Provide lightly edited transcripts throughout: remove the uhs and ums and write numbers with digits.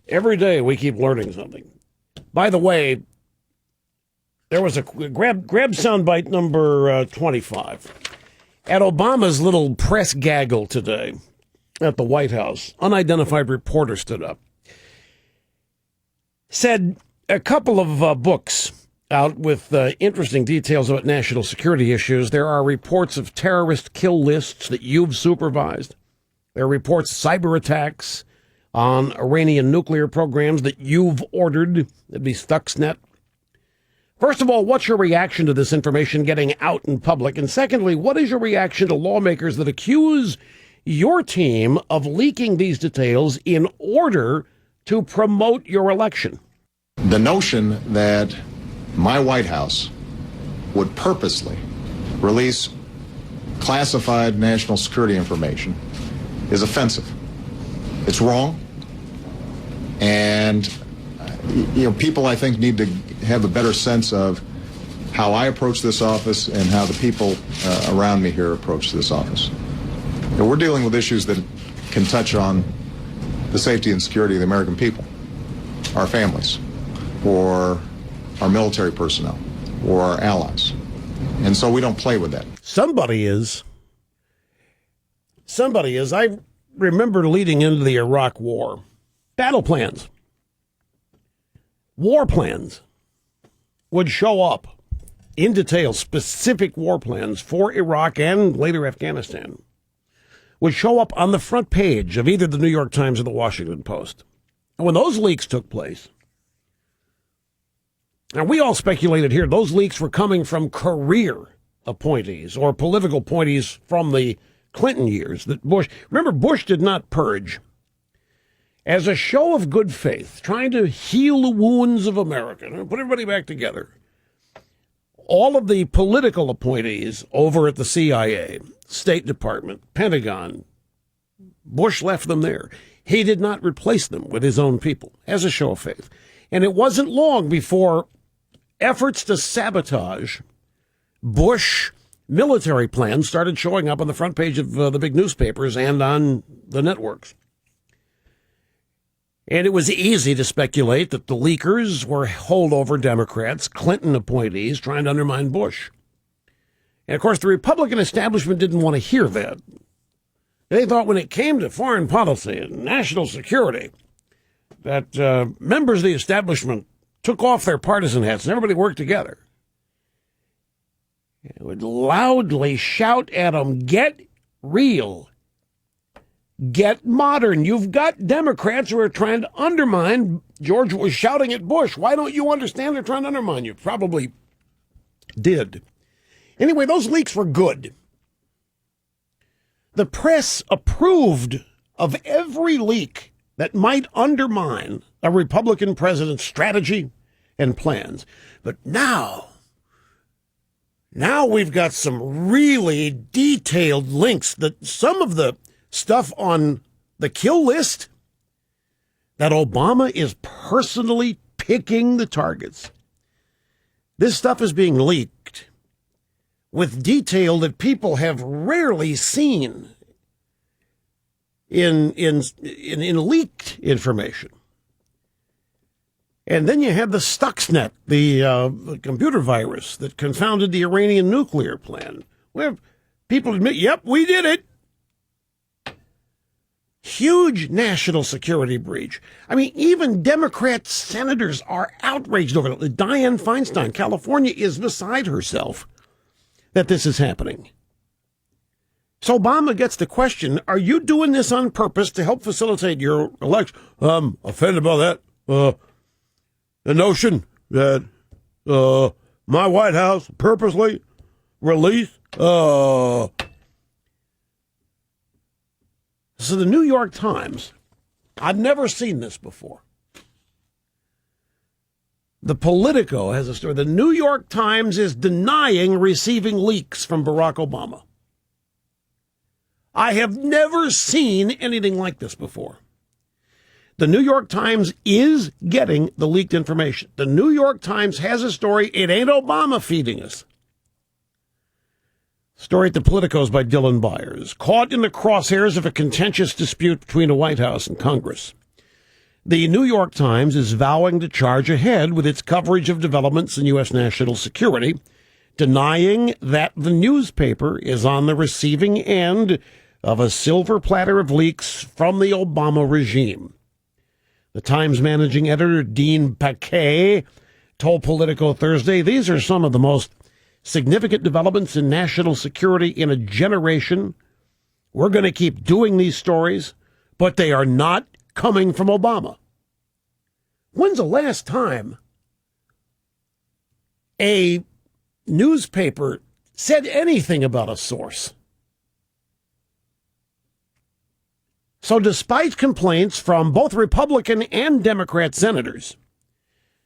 Every day we keep learning something. By the way, there was a grab soundbite number 25. At Obama's little press gaggle today at the White House, unidentified reporter stood up, said a couple of books out with interesting details about national security issues. There are reports of terrorist kill lists that you've supervised. There are reports of cyber attacks on Iranian nuclear programs that you've ordered. That'd be Stuxnet. First of all, what's your reaction to this information getting out in public? And secondly, what is your reaction to lawmakers that accuse your team of leaking these details in order to promote your election? The notion that my White House would purposely release classified national security information is offensive. It's wrong. And, people, I think, need to have a better sense of how I approach this office and how the people around me here approach this office. We're dealing with issues that can touch on the safety and security of the American people, our families, or our military personnel, or our allies. And so we don't play with that. Somebody is. I remember leading into the Iraq War. Battle plans, war plans would show up in detail. Specific war plans for Iraq and later Afghanistan would show up on the front page of either the New York Times or the Washington Post. And when those leaks took place, and we all speculated here, those leaks were coming from career appointees or political appointees from the Clinton years. That Bush did not purge. As a show of good faith, trying to heal the wounds of America, put everybody back together, all of the political appointees over at the CIA, State Department, Pentagon, Bush left them there. He did not replace them with his own people, as a show of faith. And it wasn't long before efforts to sabotage Bush military plans started showing up on the front page of the big newspapers and on the networks. And it was easy to speculate that the leakers were holdover Democrats, Clinton appointees, trying to undermine Bush. And, of course, the Republican establishment didn't want to hear that. They thought when it came to foreign policy and national security that members of the establishment took off their partisan hats and everybody worked together. It would loudly shout at them, "Get real. Get modern. You've got Democrats who are trying to undermine." George was shouting at Bush, "Why don't you understand they're trying to undermine you?" Probably did. Anyway, those leaks were good. The press approved of every leak that might undermine a Republican president's strategy and plans. But now we've got some really detailed links that some of the stuff on the kill list, that Obama is personally picking the targets. This stuff is being leaked with detail that people have rarely seen in leaked information. And then you have the Stuxnet, the computer virus that confounded the Iranian nuclear plan, where people admit, yep, we did it. Huge national security breach. I mean, even Democrat senators are outraged over it. Dianne Feinstein, California, is beside herself that this is happening. So Obama gets the question, are you doing this on purpose to help facilitate your election? Offended by that. The notion that my White House purposely released. So the New York Times, I've never seen this before. The Politico has a story. The New York Times is denying receiving leaks from Barack Obama. I have never seen anything like this before. The New York Times is getting the leaked information. The New York Times has a story. It ain't Obama feeding us. Story at the Politico's by Dylan Byers. Caught in the crosshairs of a contentious dispute between the White House and Congress. The New York Times is vowing to charge ahead with its coverage of developments in U.S. national security, denying that the newspaper is on the receiving end of a silver platter of leaks from the Obama regime. The Times managing editor, Dean Baquet, told Politico Thursday, these are some of the most significant developments in national security in a generation. We're going to keep doing these stories, but they are not coming from Obama. When's the last time a newspaper said anything about a source? So despite complaints from both Republican and Democrat senators,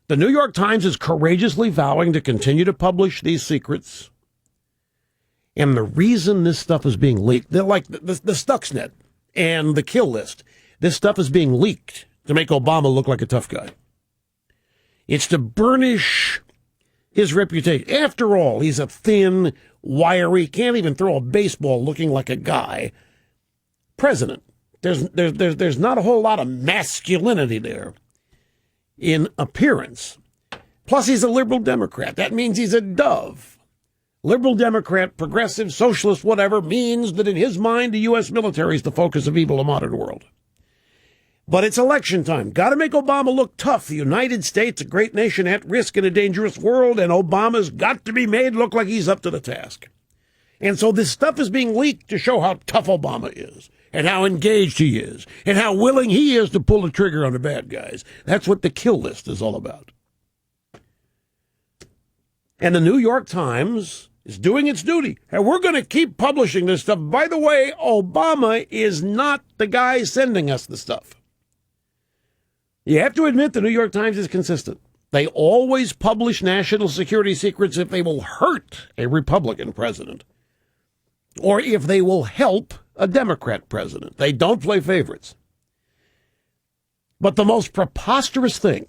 the New York Times is courageously vowing to continue to publish these secrets. And the reason this stuff is being leaked, they're like the Stuxnet and the kill list. This stuff is being leaked to make Obama look like a tough guy. It's to burnish his reputation. After all, he's a thin, wiry, can't even throw a baseball looking like a guy president. There's not a whole lot of masculinity there in appearance. Plus, he's a liberal Democrat. That means he's a dove. Liberal Democrat, progressive, socialist, whatever, means that in his mind, the U.S. military is the focus of evil in the modern world. But it's election time. Got to make Obama look tough. The United States, a great nation at risk in a dangerous world, and Obama's got to be made look like he's up to the task. And so this stuff is being leaked to show how tough Obama is, and how engaged he is, and how willing he is to pull the trigger on the bad guys. That's what the kill list is all about. And the New York Times is doing its duty. And we're going to keep publishing this stuff. By the way, Obama is not the guy sending us the stuff. You have to admit the New York Times is consistent. They always publish national security secrets if they will hurt a Republican president or if they will help a Democrat president. They don't play favorites. But the most preposterous thing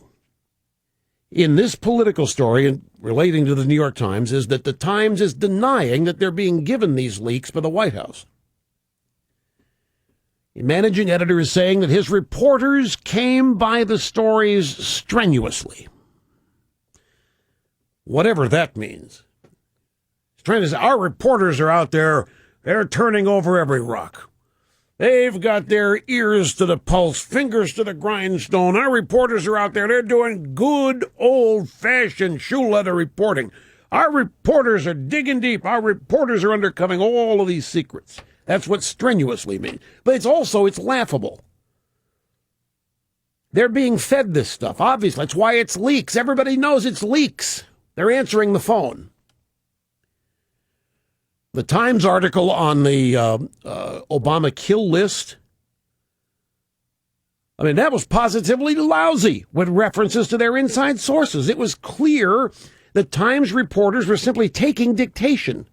in this political story and relating to the New York Times is that the Times is denying that they're being given these leaks by the White House. The managing editor is saying that his reporters came by the stories strenuously. Whatever that means. He's trying to say our reporters are out there, they're turning over every rock. They've got their ears to the pulse, fingers to the grindstone. Our reporters are out there. They're doing good old-fashioned shoe leather reporting. Our reporters are digging deep. Our reporters are uncovering all of these secrets. That's what strenuously means. But it's laughable. They're being fed this stuff, obviously. That's why it's leaks. Everybody knows it's leaks. They're answering the phone. The Times article on the Obama kill list, I mean, that was positively lousy with references to their inside sources. It was clear that Times reporters were simply taking dictation.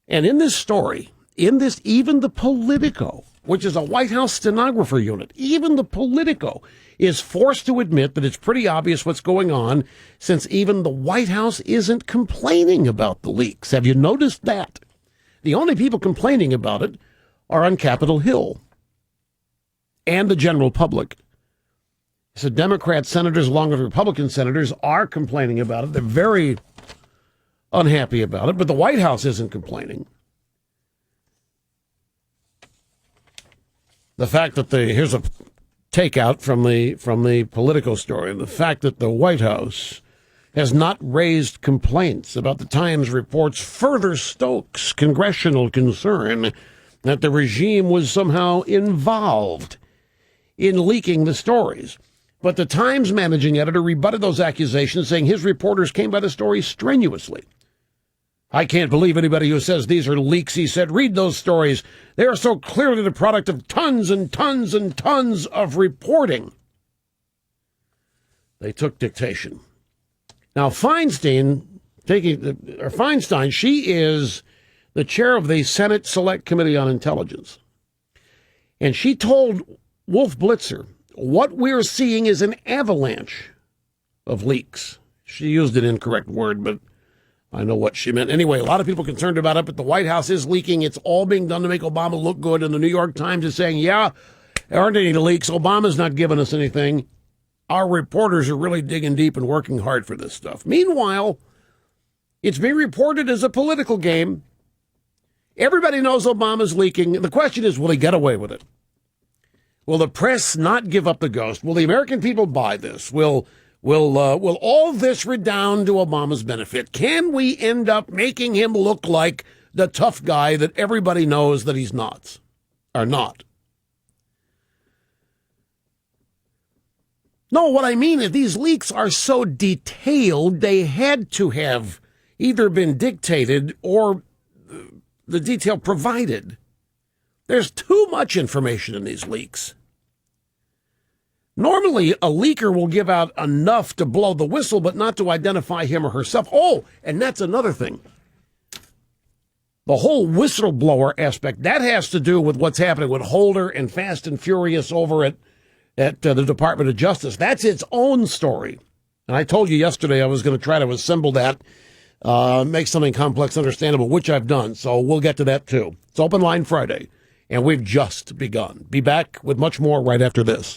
And in this story, even the Politico, which is a White House stenographer unit, even the Politico is forced to admit that it's pretty obvious what's going on, since even the White House isn't complaining about the leaks. Have you noticed that? The only people complaining about it are on Capitol Hill and the general public. So Democrat senators, along with Republican senators, are complaining about it. They're very unhappy about it, but the White House isn't complaining. The fact that here's a takeout from the Politico story, the fact that the White House has not raised complaints about the Times reports further stokes congressional concern that the regime was somehow involved in leaking the stories. But the Times managing editor rebutted those accusations, saying his reporters came by the story strenuously. I can't believe anybody who says these are leaks, he said. Read those stories. They are so clearly the product of tons and tons and tons of reporting. They took dictation. Now, Feinstein, she is the chair of the Senate Select Committee on Intelligence. And she told Wolf Blitzer, what we're seeing is an avalanche of leaks. She used an incorrect word, but I know what she meant. Anyway, a lot of people concerned about it, but the White House is leaking. It's all being done to make Obama look good. And the New York Times is saying, yeah, there aren't any leaks. Obama's not giving us anything. Our reporters are really digging deep and working hard for this stuff. Meanwhile, it's being reported as a political game. Everybody knows Obama's leaking. The question is, will he get away with it? Will the press not give up the ghost? Will the American people buy this? Will all this redound to Obama's benefit? Can we end up making him look like the tough guy that everybody knows that he's not, or not? No, what I mean is these leaks are so detailed, they had to have either been dictated or the detail provided. There's too much information in these leaks. Normally, a leaker will give out enough to blow the whistle, but not to identify him or herself. Oh, and that's another thing. The whole whistleblower aspect, that has to do with what's happening with Holder and Fast and Furious over at the Department of Justice. That's its own story. And I told you yesterday I was going to try to assemble that, make something complex understandable, which I've done. So we'll get to that, too. It's Open Line Friday, and we've just begun. Be back with much more right after this.